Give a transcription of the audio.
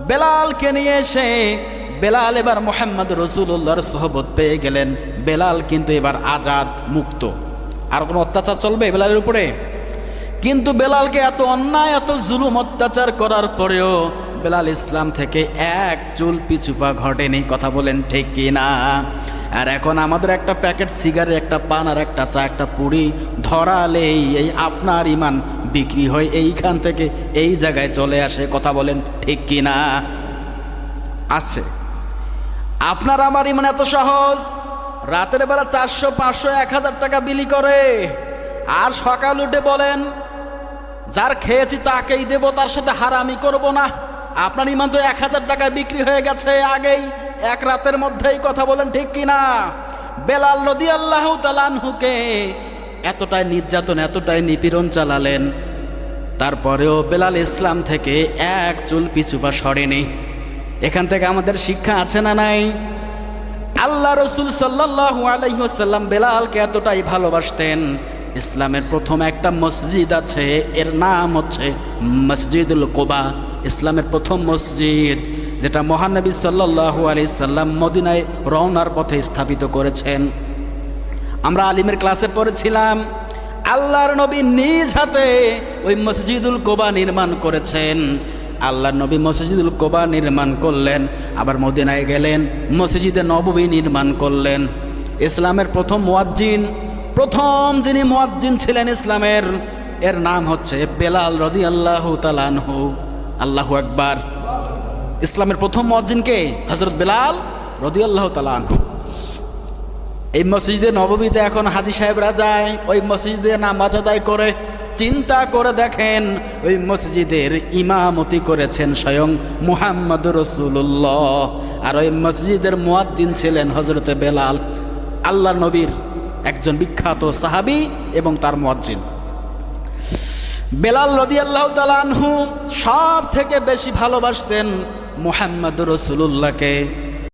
বেলালকে নিয়ে এসে বেলাল এবার মুহাম্মদ রাসূলুল্লাহর সোহবত পেয়ে গেলেন। বেলাল কিন্তু এবার আজাদ, মুক্ত, আর কোনো অত্যাচার চলবে বেলালের উপরে? কিন্তু বেলালকে এত অন্যায়, এত জুলুম অত্যাচার করার পরেও বেলাল ইসলাম থেকে এক চুল পিছুপা ঘটেনি। কথা বলেন ঠিক কি না? আর এখন আমাদের একটা প্যাকেট সিগারেট, একটা পান, আর একটা চা, একটা পুরি ধরালেই এই আপনার ইমান বিক্রি হয়, এইখান থেকে এই জায়গায় চলে আসে। কথা বলেন ঠিক কি না? আসছে। আপনার আমার ইমান এত সহজ, রাতের বেলা 400, 500, 1000 টাকা বিলি করে, আর সকাল উঠে বলেন যার খেয়েছি তাকেই দেব, তার সাথে হারামি করব না। আপনার ইমান তো 1000 টাকা বিক্রি হয়ে গেছে আগেই, এক রাতের মধ্যেই। কথা বলেন ঠিক কিনা? বেলাল রাদিয়াল্লাহু তাআলা আনহুকে এতটাই নির্যাতন, এতটাই নিপীড়ন চালালেন, তারপরেও বেলাল ইসলাম থেকে এক চুল পিছুপা সরেনি। এখান থেকে আমাদের শিক্ষা আছে না নাই? আল্লাহ রাসূল সাল্লাল্লাহু আলাইহি ওয়াসাল্লাম বেলালকে এতটাই ভালোবাসতেন, ইসলামের প্রথম একটা মসজিদ আছে, এর নাম হচ্ছে মসজিদুল কুবা। ইসলামের প্রথম মসজিদ, যেটা মহানবী সাল্লাল্লাহু আলাইহি সাল্লাম মদিনায় রওনার পথে স্থাপিত করেছেন। আমরা আলিমের ক্লাসে পড়েছিলাম, আল্লাহর নবী নিজ হাতে ওই মসজিদুল কুবা নির্মাণ করেছেন। আল্লাহর নবী মসজিদুল কুবা নির্মাণ করলেন, আবার মদিনায় গেলেন, মসজিদে নববী নির্মাণ করলেন। ইসলামের প্রথম মুয়াজ্জিন, প্রথম যিনি মুয়াজ্জিন ছিলেন ইসলামের, এর নাম হচ্ছে বেলাল রাদিয়াল্লাহু তাআলা আনহু। আল্লাহু আকবার। ইসলামের প্রথম মুয়াজ্জিন কে? হযরত বেলাল রাদিয়াল্লাহু তাআলা আনহু। এই মসজিদে নববীতে এখন হাজী সাহেবরা যায়, ওই মসজিদে নামাজ আদায় করে। চিন্তা করে দেখেন, ওই মসজিদের ইমামতি করেছেন স্বয়ং মুহাম্মদুর রাসূলুল্লাহ, আর ওই মসজিদের মুয়াজ্জিন ছিলেন হযরতে বেলাল, আল্লাহর নবীর একজন বিখ্যাত সাহাবী এবং তার মুয়াজ্জিন। বেলাল রাদিয়াল্লাহু তাআলা আনহু সব থেকে বেশি ভালোবাসতেন মুহাম্মদুর রাসূলুল্লাহকে।